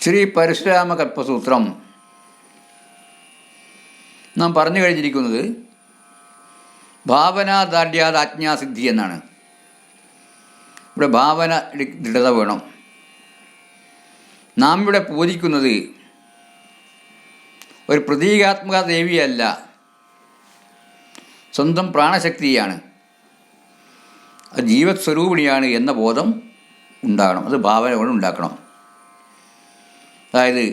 ശ്രീ പരശുരാമ കൽപ്പസൂത്രം നാം പറഞ്ഞു കഴിഞ്ഞിരിക്കുന്നത് ഭാവനാദാഢ്യാദാജ്ഞാസിദ്ധി എന്നാണ്. ഇവിടെ ഭാവന ദൃഢത വേണം. നാം ഇവിടെ പൂജിക്കുന്നത് ഒരു പ്രതീകാത്മക ദേവിയല്ല, സ്വന്തം പ്രാണശക്തിയാണ്, അത് ജീവസ്വരൂപിണിയാണ് എന്ന ബോധം ഉണ്ടാകണം. അത് ഭാവന കൊണ്ട് ഉണ്ടാക്കണം. അതായത്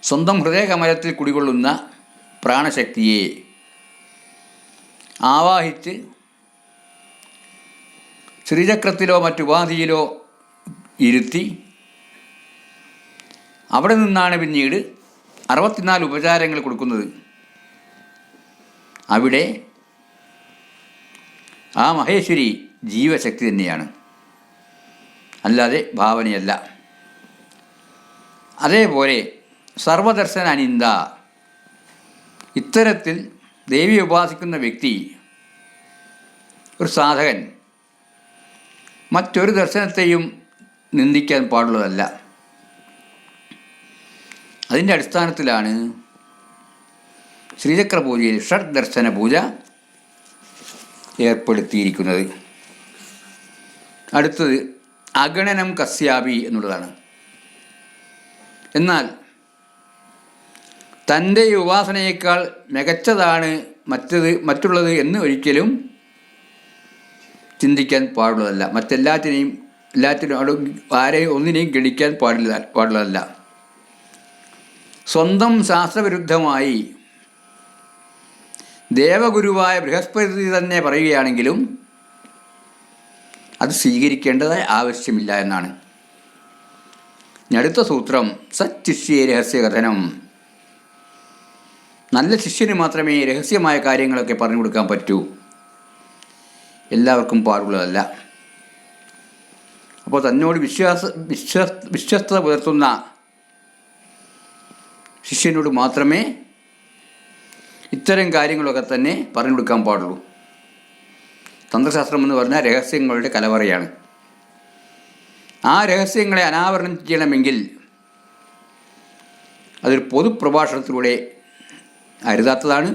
സ്വന്തം ഹൃദയകമലത്തിൽ കുടികൊള്ളുന്ന പ്രാണശക്തിയെ ആവാഹിച്ച് ശ്രീചക്രത്തിലോ മറ്റുപാധിയിലോ ഇരുത്തി അവിടെ നിന്നാണ് പിന്നീട് 64 ഉപചാരങ്ങൾ കൊടുക്കുന്നത്. അവിടെ ആ മഹേശ്വരി ജീവശക്തി തന്നെയാണ്, അല്ലാതെ ഭാവനയല്ല. അതേപോലെ സർവദർശന അനിന്ദ, ഇത്തരത്തിൽ ദേവിയെ ഉപാസിക്കുന്ന വ്യക്തി, ഒരു സാധകൻ മറ്റൊരു ദർശനത്തെയും നിന്ദിക്കാൻ പാടുള്ളതല്ല. അതിൻ്റെ അടിസ്ഥാനത്തിലാണ് ശ്രീചക്ര പൂജയിൽ ഷഡ് ദർശന പൂജ ഏർപ്പെടുത്തിയിരിക്കുന്നത്. അടുത്തത് അഗണനം കസ്യാപി എന്നുള്ളതാണ്. എന്നാൽ തൻ്റെ ഉപാസനയേക്കാൾ മികച്ചതാണ് മറ്റുള്ളത് എന്ന് ഒരിക്കലും ചിന്തിക്കാൻ പാടുള്ളതല്ല. എല്ലാറ്റിനും ആരെയും ഒന്നിനെയും ഗണിക്കാൻ പാടുള്ളതല്ല. സ്വന്തം ശാസ്ത്രവിരുദ്ധമായി ദേവഗുരുവായ ബൃഹസ്പതി തന്നെ പറയുകയാണെങ്കിലും അത് സ്വീകരിക്കേണ്ടതായ ആവശ്യമില്ല എന്നാണ്. അടുത്ത സൂത്രം സച്ചിഷ്യേ രഹസ്യകഥനം. നല്ല ശിഷ്യന് മാത്രമേ രഹസ്യമായ കാര്യങ്ങളൊക്കെ പറഞ്ഞു കൊടുക്കാൻ പറ്റൂ, എല്ലാവർക്കും പാടുള്ളതല്ല. അപ്പോൾ തന്നോട് വിശ്വസ്തത പുലർത്തുന്ന ശിഷ്യനോട് മാത്രമേ ഇത്തരം കാര്യങ്ങളൊക്കെ തന്നെ പറഞ്ഞു കൊടുക്കാൻ പാടുള്ളൂ. തന്ത്രശാസ്ത്രം എന്ന് പറഞ്ഞാൽ രഹസ്യങ്ങളുടെ കലവറയാണ്. ആ രഹസ്യങ്ങളെ അനാവരണം ചെയ്യണമെങ്കിൽ അതൊരു പൊതുപ്രഭാഷണത്തിലൂടെ അരുതാത്തതാണ്,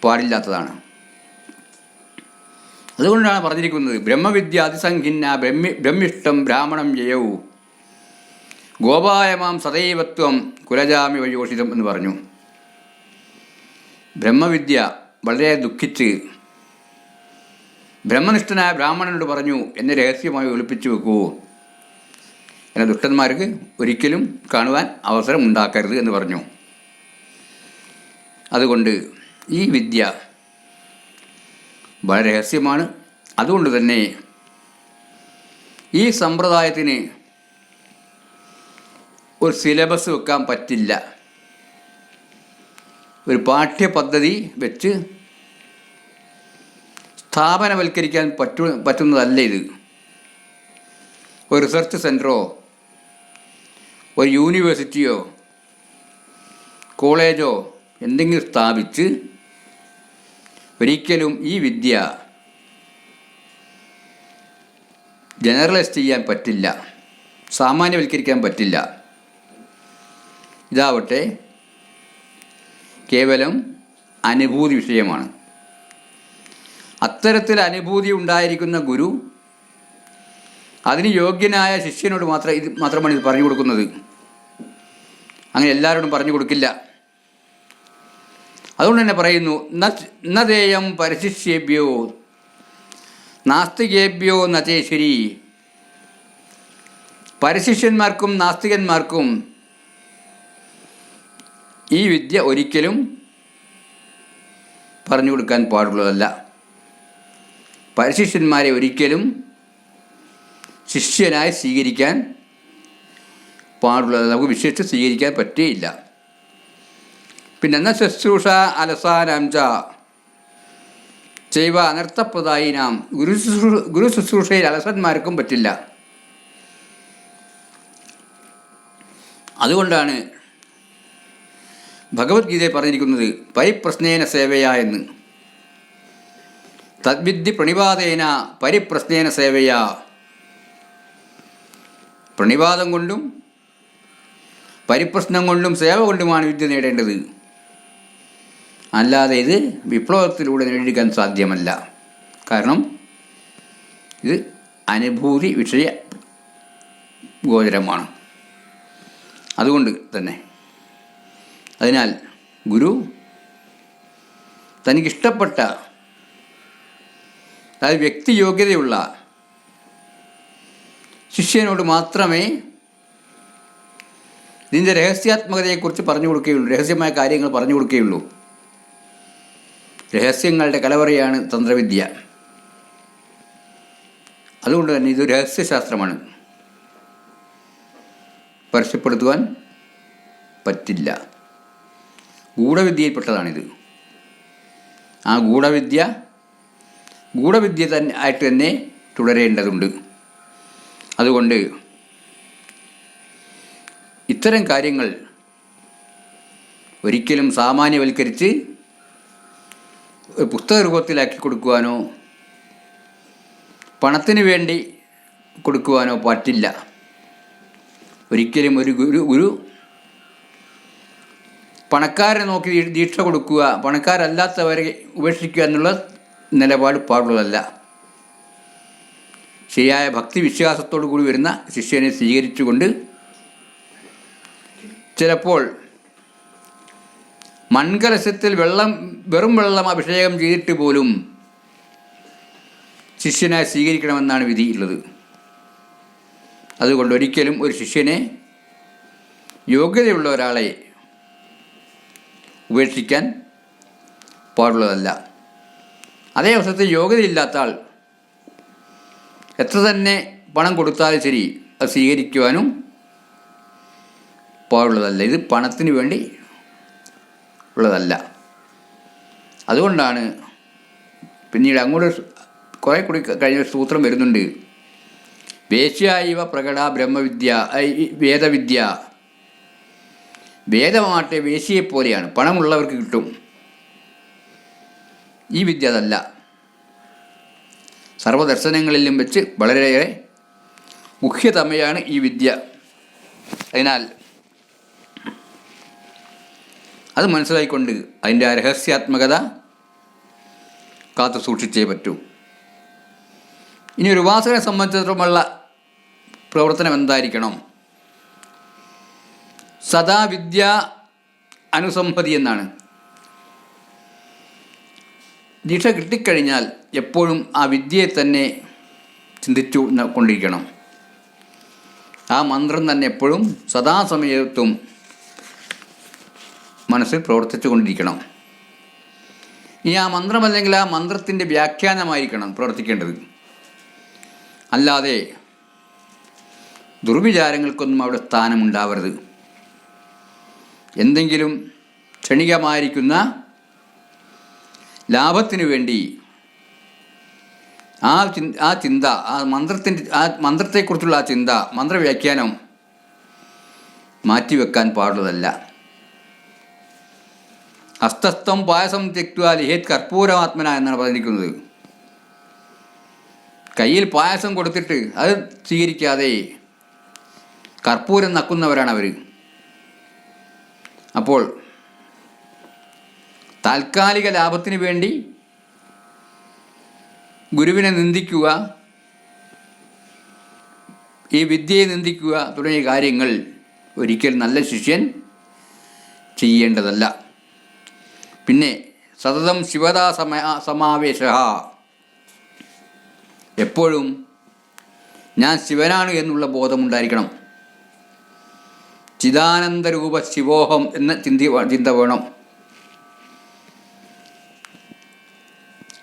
പാടില്ലാത്തതാണ്. അതുകൊണ്ടാണ് പറഞ്ഞിരിക്കുന്നത് ബ്രഹ്മവിദ്യ അതിസംഖിന്ന ബ്രഹ്മിഷ്ടം ബ്രാഹ്മണം ജയവും ഗോപായമാം സദൈവത്വം കുലജാമി വയോഷിതം എന്ന് പറഞ്ഞു. ബ്രഹ്മവിദ്യ വളരെ ദുഃഖിച്ച് ബ്രഹ്മനിഷ്ഠനായ ബ്രാഹ്മണനോട് പറഞ്ഞു, എന്നെ രഹസ്യമായി ഒളിപ്പിച്ചു വെക്കൂ, എന്നെ ദുഷ്ടന്മാർക്ക് ഒരിക്കലും കാണുവാൻ അവസരം ഉണ്ടാക്കരുത് എന്ന് പറഞ്ഞു. അതുകൊണ്ട് ഈ വിദ്യ വളരെ രഹസ്യമാണ്. അതുകൊണ്ട് തന്നെ ഈ സമ്പ്രദായത്തിന് ഒരു സിലബസ് വെക്കാൻ പറ്റില്ല, ഒരു പാഠ്യപദ്ധതി വെച്ച് സ്ഥാപനവൽക്കരിക്കാൻ പറ്റുന്നതല്ല ഇത്. ഒരു റിസർച്ച് സെൻറ്ററോ ഒരു യൂണിവേഴ്സിറ്റിയോ കോളേജോ എന്തെങ്കിലും സ്ഥാപിച്ച് ഒരിക്കലും ഈ വിദ്യ ജനറലൈസ് ചെയ്യാൻ പറ്റില്ല, സാമാന്യവൽക്കരിക്കാൻ പറ്റില്ല. ഇതാവട്ടെ കേവലം അനുഭൂതി വിഷയമാണ്. അത്തരത്തിൽ അനുഭൂതി ഉണ്ടായിരിക്കുന്ന ഗുരു അതിന് യോഗ്യനായ ശിഷ്യനോട് മാത്രമാണ് ഇത് പറഞ്ഞു കൊടുക്കുന്നത്. അങ്ങനെ എല്ലാവരോടും പറഞ്ഞു കൊടുക്കില്ല. അതുകൊണ്ട് തന്നെ പറയുന്നു നദേയം പരിശിഷ്യേഭ്യോ നാസ്തികേഭ്യോ നചേശ്വരി. പരിശിഷ്യന്മാർക്കും നാസ്തികന്മാർക്കും ഈ വിദ്യ ഒരിക്കലും പറഞ്ഞു കൊടുക്കാൻ പാടുള്ളതല്ല. പരിശിഷ്യന്മാരെ ഒരിക്കലും ശിഷ്യനായി സ്വീകരിക്കാൻ പാടുള്ളതല്ല, നമുക്ക് വിശ്വസിച്ച് സ്വീകരിക്കാൻ പറ്റുകയില്ല. പിന്നെ എന്ന ശുശ്രൂഷ അലസാനാം ചെയ്വ അനർത്ഥപ്രദായിനാം. ഗുരു ശുശ്രൂഷയിൽ അലസന്മാർക്കും പറ്റില്ല. അതുകൊണ്ടാണ് ഭഗവത്ഗീതയിൽ പറഞ്ഞിരിക്കുന്നത് പരിപ്രശ്നേന സേവയ എന്ന്. തദ്വിദ്ധി പ്രണിപാതേന പരിപ്രശ്നേന സേവയ. പ്രണിപാതം കൊണ്ടും പരിപ്രശ്നം കൊണ്ടും സേവ കൊണ്ടുമാണ് വിദ്യ നേടേണ്ടത്. അല്ലാതെ ഇത് വിപ്ലവത്തിലൂടെ നേടിയെടുക്കാൻ സാധ്യമല്ല. കാരണം ഇത് അനുഭൂതി വിഷയ ഗോചരമാണ്. അതുകൊണ്ട് തന്നെ അതിനാൽ ഗുരു തനിക്കിഷ്ടപ്പെട്ട, അതായത് വ്യക്തിയോഗ്യതയുള്ള ശിഷ്യനോട് മാത്രമേ ഇതിൻ്റെ രഹസ്യാത്മകതയെക്കുറിച്ച് പറഞ്ഞു കൊടുക്കുകയുള്ളൂ, രഹസ്യമായ കാര്യങ്ങൾ പറഞ്ഞു കൊടുക്കുകയുള്ളൂ. രഹസ്യങ്ങളുടെ കലവറയാണ് തന്ത്രവിദ്യ. അതുകൊണ്ട് തന്നെ ഇത് രഹസ്യശാസ്ത്രമാണ്, പരസ്യപ്പെടുത്തുവാൻ പറ്റില്ല. ഗൂഢവിദ്യയിൽപ്പെട്ടതാണിത്. ആ ഗൂഢവിദ്യ തന്നെ ആയിട്ട് തന്നെ തുടരേണ്ടതുണ്ട്. അതുകൊണ്ട് ഇത്തരം കാര്യങ്ങൾ ഒരിക്കലും സാമാന്യവൽക്കരിച്ച് പുസ്തക രൂപത്തിലാക്കി കൊടുക്കുവാനോ പണത്തിന് വേണ്ടി കൊടുക്കുവാനോ പറ്റില്ല. ഒരിക്കലും ഒരു ഗുരു പണക്കാരനെ നോക്കി ദീക്ഷ കൊടുക്കുക, പണക്കാരല്ലാത്തവരെ ഉപേക്ഷിക്കുക എന്നുള്ള നിലപാട് പാടുള്ളതല്ല. ശരിയായ ഭക്തി വിശ്വാസത്തോടു കൂടി വരുന്ന ശിഷ്യനെ സ്വീകരിച്ചുകൊണ്ട് ചിലപ്പോൾ മൺകലശത്തിൽ വെറും വെള്ളം അഭിഷേകം ചെയ്തിട്ട് പോലും ശിഷ്യനെ സ്വീകരിക്കണമെന്നാണ് വിധിയുള്ളത്. അതുകൊണ്ട് ഒരിക്കലും ഒരു ശിഷ്യനെ, യോഗ്യതയുള്ള ഒരാളെ ഉപേക്ഷിക്കാൻ പാടുള്ളതല്ല. അതേ അവസരത്തിൽ യോഗ്യതയില്ലാത്ത ആൾ എത്ര തന്നെ പണം കൊടുത്താലും ശരി അത് സ്വീകരിക്കുവാനും പാടുള്ളതല്ല. ഇത് പണത്തിന് വേണ്ടി ഉള്ളതല്ല. അതുകൊണ്ടാണ് പിന്നീട് അങ്ങോട്ട് കുറേ കൂടി കഴിഞ്ഞ സൂത്രം വരുന്നുണ്ട്. വേശ്യായിവ പ്രകട ബ്രഹ്മവിദ്യ വേദവിദ്യ. വേദമാട്ടെ വേശ്യയെപ്പോലെയാണ്, പണമുള്ളവർക്ക് കിട്ടും. ഈ വിദ്യ അതല്ല. സർവദർശനങ്ങളിലും വെച്ച് വളരെയേറെ മുഖ്യതമയാണ് ഈ വിദ്യ. അതിനാൽ അത് മനസ്സിലായിക്കൊണ്ട് അതിൻ്റെ രഹസ്യാത്മകത കാത്തു സൂക്ഷിച്ചേ പറ്റൂ. ഇനി ഒരു ഉപാസകനെ സംബന്ധിച്ചിടത്തോളമുള്ള പ്രവർത്തനം എന്തായിരിക്കണം? സദാ വിദ്യ അനുസംഹതി എന്നാണ്. ദീക്ഷ കിട്ടിക്കഴിഞ്ഞാൽ എപ്പോഴും ആ വിദ്യയെ തന്നെ ചിന്തിച്ചു കൊണ്ടിരിക്കണം. ആ മന്ത്രം തന്നെ എപ്പോഴും സദാസമയത്തും മനസ്സിൽ പ്രവർത്തിച്ചു കൊണ്ടിരിക്കണം. ഇനി ആ മന്ത്രം അല്ലെങ്കിൽ ആ മന്ത്രത്തിൻ്റെ വ്യാഖ്യാനമായിരിക്കണം പ്രവർത്തിക്കേണ്ടത്. അല്ലാതെ ദുർവിചാരങ്ങൾക്കൊന്നും അവിടെ സ്ഥാനമുണ്ടാവരുത്. എന്തെങ്കിലും ക്ഷണികമായിരിക്കുന്ന ലാഭത്തിനു വേണ്ടി ആ ചിന്ത, ആ മന്ത്രത്തെക്കുറിച്ചുള്ള ആ ചിന്ത, മന്ത്രവ്യാഖ്യാനം മാറ്റിവെക്കാൻ പാടുള്ളതല്ല. ഹസ്തസ്ഥം പായസം തെക്വാ ലിഹേത് കർപ്പൂരമാത്മന എന്നാണ് പറഞ്ഞിരിക്കുന്നത്. കയ്യിൽ പായസം കൊടുത്തിട്ട് അത് സ്വീകരിക്കാതെ കർപ്പൂരം നക്കുന്നവരാണ് അവർ. അപ്പോൾ താൽക്കാലിക ലാഭത്തിന് വേണ്ടി ഗുരുവിനെ നിന്ദിക്കുക, ഈ വിദ്യയെ നിന്ദിക്കുക തുടങ്ങിയ കാര്യങ്ങൾ ഒരിക്കൽ നല്ല ശിഷ്യൻ ചെയ്യേണ്ടതല്ല. പിന്നെ സതതം ശിവതാ സമാവേശ, എപ്പോഴും ഞാൻ ശിവനാണ് എന്നുള്ള ബോധമുണ്ടായിരിക്കണം. ചിദാനന്ദരൂപ ശിവോഹം എന്ന ചിന്ത വേണം.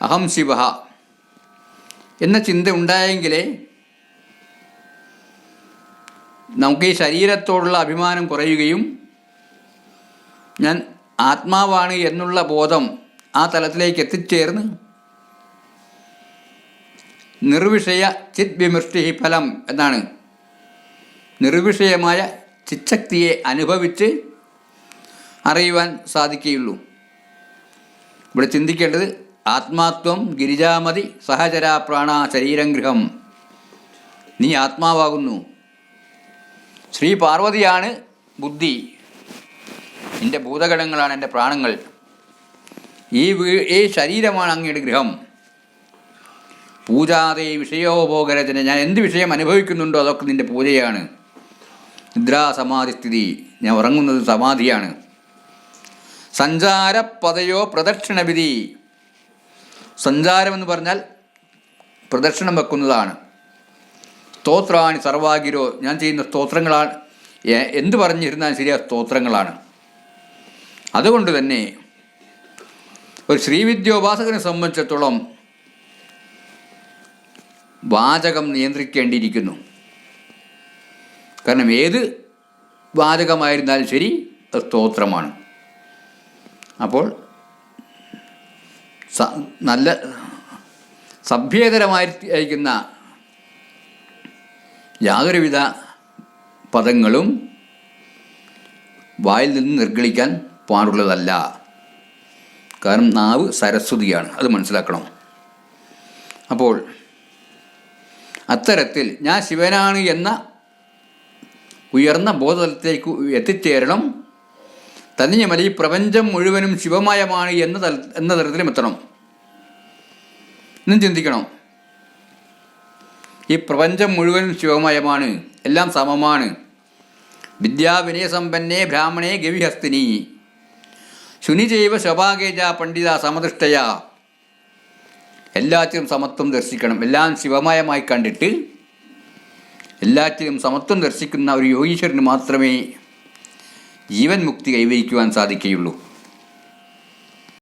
അഹം ശിവ എന്ന ചിന്ത ഉണ്ടായെങ്കിലേ നമുക്ക് ഈ ശരീരത്തോടുള്ള അഭിമാനം കുറയുകയും ഞാൻ ആത്മാവാണ് എന്നുള്ള ബോധം ആ തലത്തിലേക്ക് എത്തിച്ചേർന്ന് നിർവിഷയ ചിത് വിമൃഷ്ടി ഫലം എന്നാണ്, നിർവിഷയമായ ചിച്ഛക്തിയെ അനുഭവിച്ച് അറിയുവാൻ സാധിക്കുകയുള്ളൂ. ഇവിടെ ചിന്തിക്കേണ്ടത് ആത്മാത്വം ഗിരിജാമതി സഹചരാ പ്രാണ ശരീരം ഗൃഹം. നീ ആത്മാവാകുന്നു, ശ്രീ പാർവതിയാണ് ബുദ്ധി, എൻ്റെ ഭൂതഗണങ്ങളാണ് എൻ്റെ പ്രാണങ്ങൾ, ഈ ശരീരമാണ് അങ്ങയുടെ ഗൃഹം. പൂജാതേ വിഷയോപഭോഗരചന, ഞാൻ എന്ത് വിഷയം അനുഭവിക്കുന്നുണ്ടോ അതൊക്കെ നിൻ്റെ പൂജയാണ്. നിദ്രാസമാധിസ്ഥിതി, ഞാൻ ഉറങ്ങുന്നത് സമാധിയാണ്. സഞ്ചാരപദയോ പ്രദക്ഷിണവിധി, സഞ്ചാരമെന്ന് പറഞ്ഞാൽ പ്രദക്ഷിണം വെക്കുന്നതാണ്. സ്തോത്രാണി സർവാഗിരോ, ഞാൻ ചെയ്യുന്ന സ്തോത്രങ്ങളാണ്, എന്ത് പറഞ്ഞിരുന്നാലും ശരിയാ സ്തോത്രങ്ങളാണ്. അതുകൊണ്ട് തന്നെ ഒരു ശ്രീവിദ്യോപാസകനെ സംബന്ധിച്ചിടത്തോളം വാചകം നിയന്ത്രിക്കേണ്ടിയിരിക്കുന്നു. കാരണം ഏത് വാചകമായിരുന്നാലും ശരി അത് സ്തോത്രമാണ്. അപ്പോൾ നല്ല സഭ്യേതരമായിരിക്കുന്ന യാതൊരുവിധ പദങ്ങളും വായിൽ നിന്ന് നിർഗളിക്കാൻ പാടുള്ളതല്ല. കാരണം നാവ് സരസ്വതിയാണ്, അത് മനസ്സിലാക്കണം. അപ്പോൾ അത്തരത്തിൽ ഞാൻ ശിവനാണ് എന്ന ഉയർന്ന ബോധതലത്തിലേക്ക് എത്തിച്ചേരണം. തനിയുമല്ല ഈ പ്രപഞ്ചം മുഴുവനും ശിവമയമാണ് എന്ന തരത്തിലും എത്തണം. ഇന്നും ചിന്തിക്കണം, ഈ പ്രപഞ്ചം മുഴുവനും ശിവമയമാണ്, എല്ലാം സമമാണ്. വിദ്യാവിനയസമ്പന്നേ ബ്രാഹ്മണേ ഗവിഹസ്തിനി ശുനിജൈവ ശഭാഗേജ പണ്ഡിത സമദൃഷ്ടയ. എല്ലാറ്റിലും സമത്വം ദർശിക്കണം. എല്ലാം ശിവമയമായി കണ്ടിട്ട് എല്ലാറ്റിലും സമത്വം ദർശിക്കുന്ന ഒരു യോഗീശ്വരന് മാത്രമേ ജീവൻ മുക്തി കൈവരിക്കുവാൻ സാധിക്കുകയുള്ളൂ.